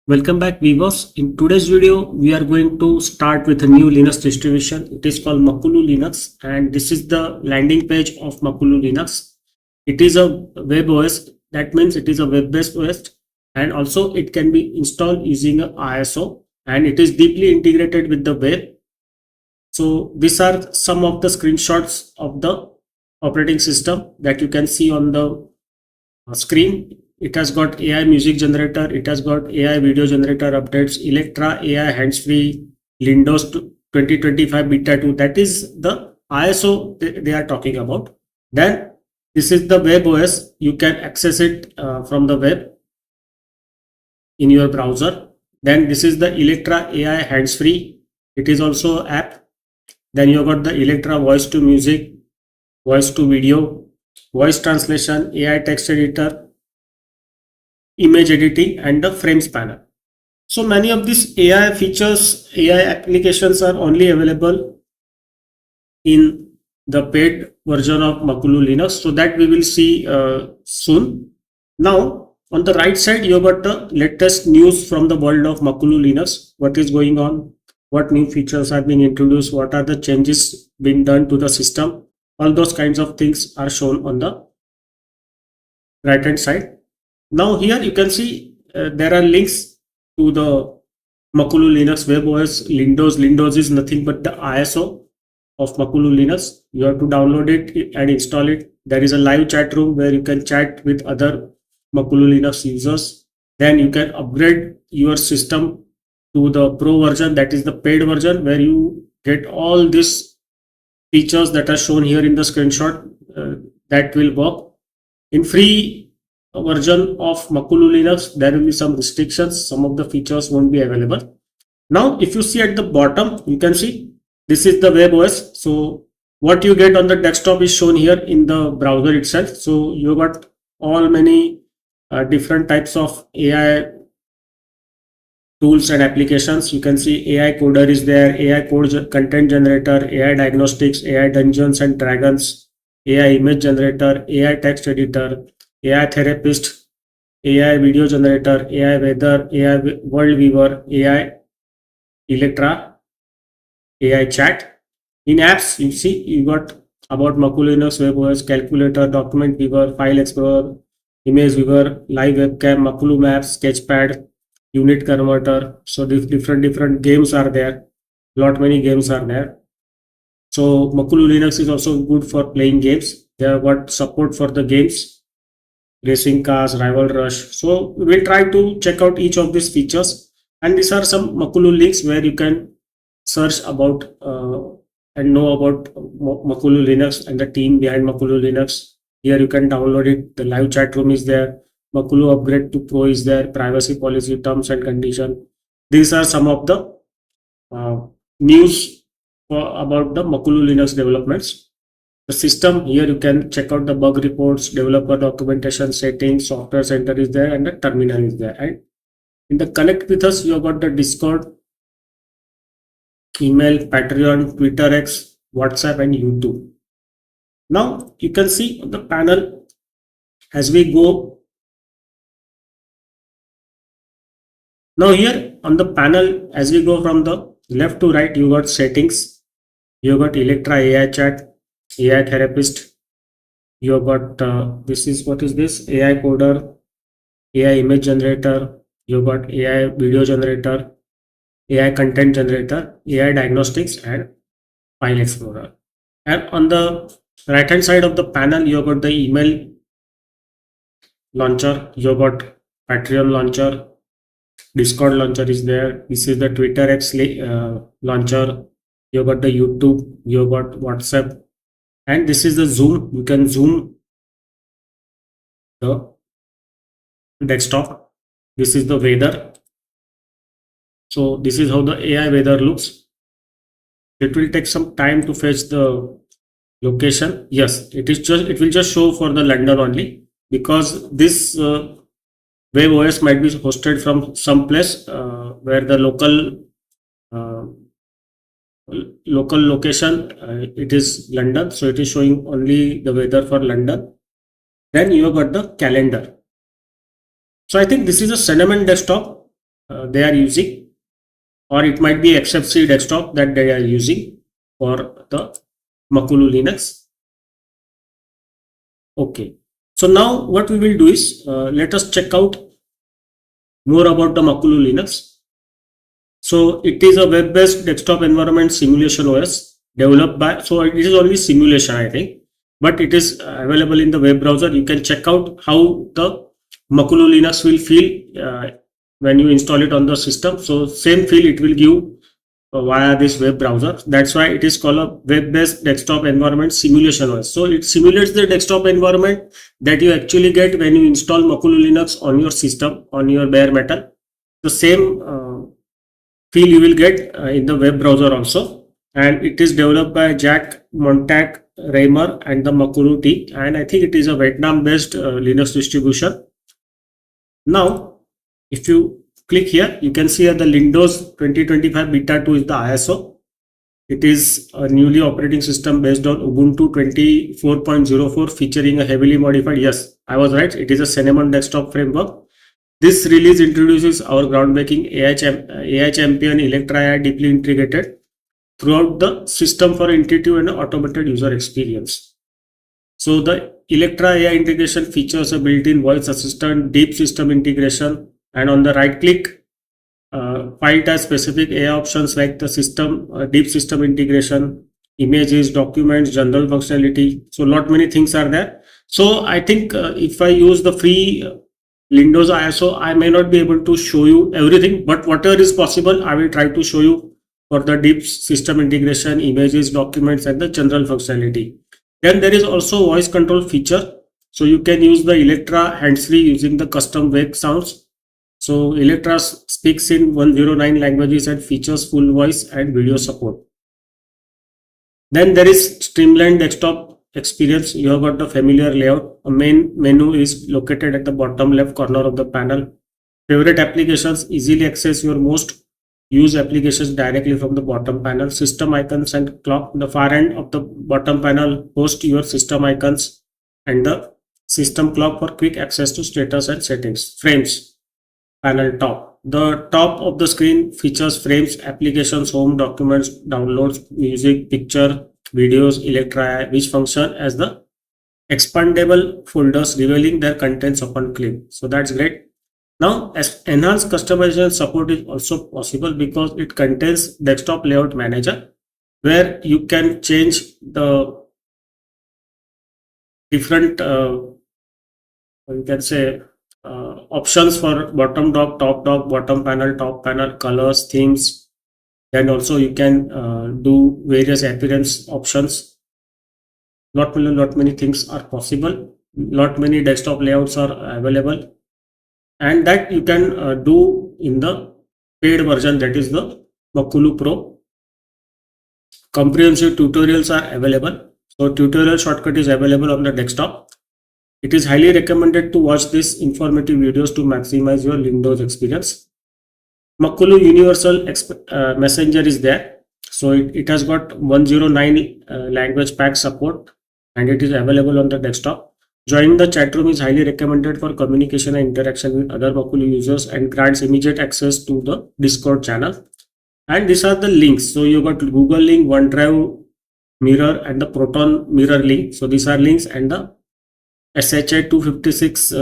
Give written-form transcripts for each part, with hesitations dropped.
Welcome back viewers. In today's video, we are going to start with a new Linux distribution. It is called Makulu Linux and this is the landing page of Makulu Linux. It is a web OS. That means it is a web-based OS and also it can be installed using a ISO and it is deeply integrated with the web. So these are some of the screenshots of the operating system that you can see on the screen. It has got AI music generator, it has got AI video generator updates, Electra AI hands-free, Windows 2025 beta 2. That is the ISO they are talking about. Then this is the web OS. You can access it from the web in your browser. Then this is the Electra AI hands-free. It is also app. Then you got the Electra voice to music, voice to video, voice translation, AI text editor, image editing and the frames panel. So many of these AI features, AI applications are only available in the paid version of Makulu Linux. So that we will see soon. Now on the right side, you got the latest news from the world of Makulu Linux. What is going on? What new features have been introduced? What are the changes being done to the system? All those kinds of things are shown on the right hand side. Now here you can see there are links to the Makulu Linux web OS. Windows is nothing but the ISO of Makulu Linux. You have to download it and install it. There is a live chat room where you can chat with other Makulu Linux users. Then you can upgrade your system to the pro version, that is the paid version, where you get all these features that are shown here in the screenshot that will work. In free version of Makulu Linux, there will be some restrictions. Some of the features won't be available. Now, if you see at the bottom, you can see this is the web OS. So what you get on the desktop is shown here in the browser itself. So you got all many different types of AI tools and applications. You can see AI coder is there, AI code content generator, AI diagnostics, AI dungeons and dragons, AI image generator, AI text editor, AI therapist, AI video generator, AI weather, AI world viewer, AI Electra, AI chat. In apps, you see you got about Makulu Linux web OS, calculator, document viewer, file explorer, image viewer, live webcam, Makulu maps, sketchpad, unit converter. So different games are there. Lot many games are there. So Makulu Linux is also good for playing games. They have got support for the games, racing cars, rival rush. So we'll try to check out each of these features. And these are some Makulu links where you can search about and know about Makulu Linux and the team behind Makulu Linux. Here you can download it. The live chat room is there. Makulu upgrade to Pro is there. Privacy policy, terms and condition. These are some of the news about the Makulu Linux developments. The system, here you can check out the bug reports, developer documentation, settings, software center is there, and the terminal is there. And in the connect with us, you have got the Discord, email, Patreon, Twitter X, WhatsApp, and YouTube. Now you can see on the panel as we go. Now here on the panel, as we go from the left to right, you got settings, you got Electra AI chat, AI therapist, you have got this is what is this AI coder, AI image generator, you got AI video generator, AI content generator, AI diagnostics, and file explorer. And on the right hand side of the panel, you have got the email launcher, you have got Patreon launcher, Discord launcher is there. This is the Twitter X launcher. You got the YouTube, you got WhatsApp, and this is the zoom. You can zoom the desktop. This is the weather. So this is how the AI weather looks. It will take some time to fetch the location. Yes, it will just show for the London only, because this web OS might be hosted from some place where the local location it is London, so it is showing only the weather for London. Then you have got the calendar. So I think this is a cinnamon desktop. they are using, or it might be XFC desktop that they are using for the Makulu Linux. Okay. So now what we will do is, let us check out more about the Makulu Linux. So it is a web-based desktop environment simulation OS developed by, so it is only simulation, I think, but it is available in the web browser. You can check out how the Makulu Linux will feel when you install it on the system. So same feel it will give via this web browser. That's why it is called a web-based desktop environment simulation OS. So it simulates the desktop environment that you actually get when you install Makulu Linux on your system, on your bare metal. The same feel you will get in the web browser also. And it is developed by Jack Montag Reimer and the Makulu team. And I think it is a Vietnam-based Linux distribution. Now, if you click here, you can see here the Windows 2025 Beta 2 is the ISO. It is a newly operating system based on Ubuntu 24.04 featuring a heavily modified, yes, I was right, it is a Cinnamon desktop framework. This release introduces our groundbreaking AI champion Electra AI deeply integrated throughout the system for intuitive and automated user experience. So the Electra AI integration features a built-in voice assistant, deep system integration, and on the right click, file type specific AI options like the system, deep system integration, images, documents, general functionality. So lot many things are there. So I think if I use the free Windows ISO, I may not be able to show you everything, but whatever is possible, I will try to show you for the deep system integration, images, documents, and the general functionality. Then there is also voice control feature. So you can use the Electra hands-free using the custom wake sounds. So Electra speaks in 109 languages and features full voice and video support. Then there is streamlined desktop experience. You have got the familiar layout. A main menu is located at the bottom left corner of the panel. Favorite applications, easily access your most used applications directly from the bottom panel. System icons and clock. The far end of the bottom panel host your system icons and the system clock for quick access to status and settings. Frames panel top. The top of the screen features frames, applications, home, documents, downloads, music, picture, videos, Electra, which function as the expandable folders revealing their contents upon click. So that's great. Now, as enhanced customization support is also possible because it contains desktop layout manager where you can change the different, you can say, options for bottom dock, top dock, bottom panel, top panel, colors, themes. Then also you can do various appearance options. Not many things are possible. Not many desktop layouts are available, and that you can do in the paid version, that is the Makulu Pro. Comprehensive tutorials are available. So tutorial shortcut is available on the desktop. It is highly recommended to watch these informative videos to maximize your Windows experience. Makulu Universal Messenger is there. So it has got 109 language pack support and it is available on the desktop. Joining the chat room is highly recommended for communication and interaction with other Makulu users and grants immediate access to the Discord channel. And these are the links. So you got Google link, OneDrive mirror and the Proton mirror link. So these are links, and the SHA 256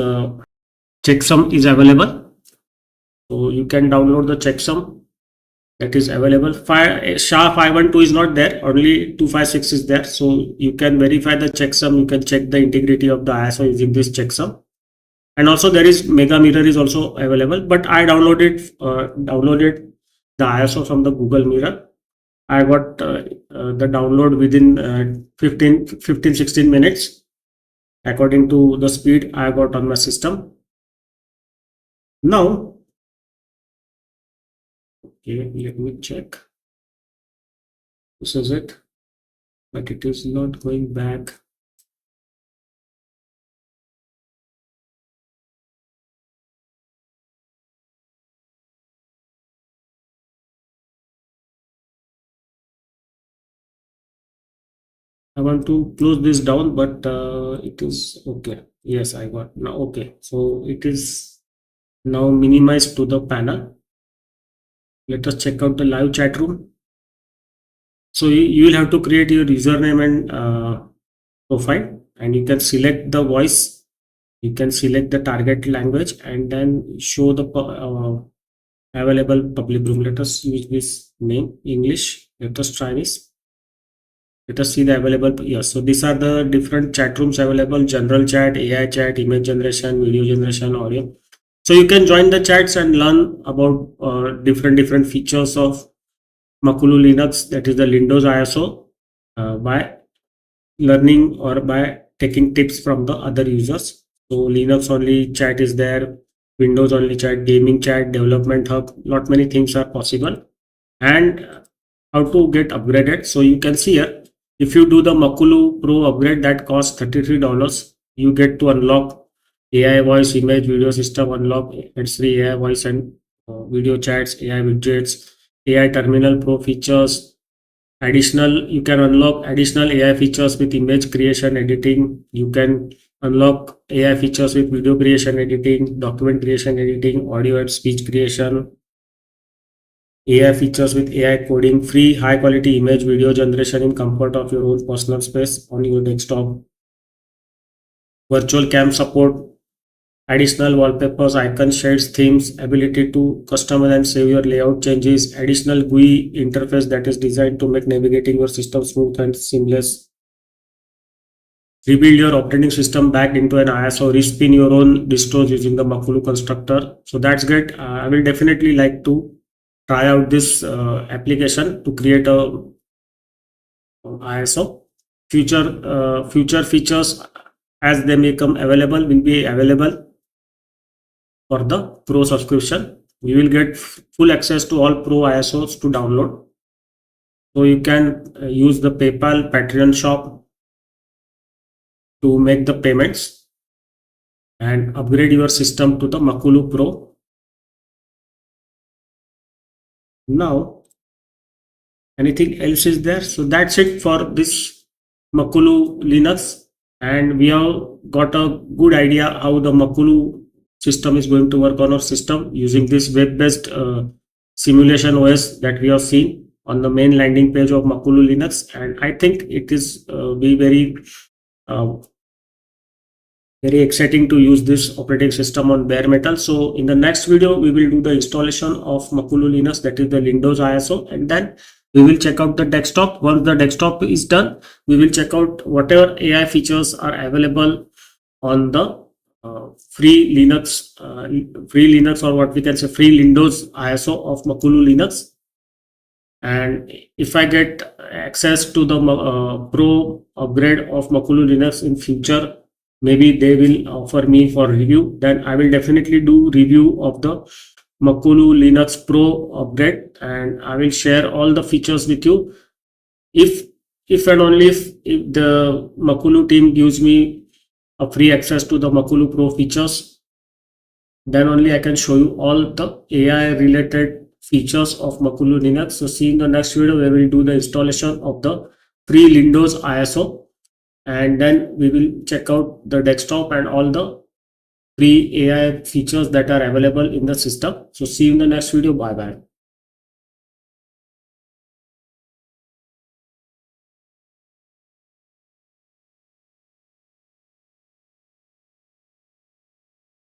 checksum is available. So you can download the checksum that is available. SHA-512 is not there, only 256 is there. So you can verify the checksum. You can check the integrity of the ISO using this checksum. And also there is Mega Mirror is also available, but I downloaded the ISO from the Google Mirror. I got the download within 15-16 minutes according to the speed I got on my system. Now, okay, let me check. This is it, but it is not going back. I want to close this down, but it is okay. Yes, I got now. Okay, so it is now minimized to the panel. Let us check out the live chat room. So you will have to create your username and profile, and you can select the voice, you can select the target language, and then show the available public room. Let us use this name, English. Let us try this. Let us see the available. Yes, so these are the different chat rooms available: general chat, AI chat, image generation, video generation, audio. So you can join the chats and learn about different features of Makulu Linux, that is the Windows ISO, by learning or by taking tips from the other users. So Linux only chat is there, Windows only chat, gaming chat, development hub, lot many things are possible. And how to get upgraded. So you can see here, if you do the Makulu Pro upgrade, that costs $33, you get to unlock AI voice, image, video system, unlock H3 AI voice and video chats, AI widgets, AI terminal pro features. Additional, you can unlock additional AI features with image creation editing. You can unlock AI features with video creation editing, document creation editing, audio and speech creation, AI features with AI coding, free high quality image video generation in comfort of your own personal space on your desktop, virtual cam support, additional wallpapers, icons, shades, themes, ability to customize and save your layout changes, additional GUI interface that is designed to make navigating your system smooth and seamless. Rebuild your operating system back into an ISO, respin your own distros using the Makulu constructor. So that's great. I will definitely like to try out this application to create a ISO. Future features as they may come available will be available for the Pro subscription. You will get full access to all Pro ISOs to download. So you can use the PayPal Patreon shop to make the payments and upgrade your system to the Makulu Pro. Now, anything else is there? So that's it for this Makulu Linux, and we have got a good idea how the Makulu system is going to work on our system using this web-based simulation OS that we have seen on the main landing page of Makulu Linux. And I think it is be uh, very exciting to use this operating system on bare metal. So in the next video, we will do the installation of Makulu Linux, that is the Windows ISO, and then we will check out the desktop. Once the desktop is done, we will check out whatever AI features are available on the free Linux, or what we can say free Windows ISO of Makulu Linux. And if I get access to the Pro upgrade of Makulu Linux in future, maybe they will offer me for review, then I will definitely do review of the Makulu Linux Pro upgrade, and I will share all the features with you. If and only if the Makulu team gives me a free access to the Makulu Pro features, then only I can show you all the AI related features of Makulu Linux. So see in the next video, we will do the installation of the free Windows ISO, and then we will check out the desktop and all the free AI features that are available in the system. So see you in the next video. Bye bye.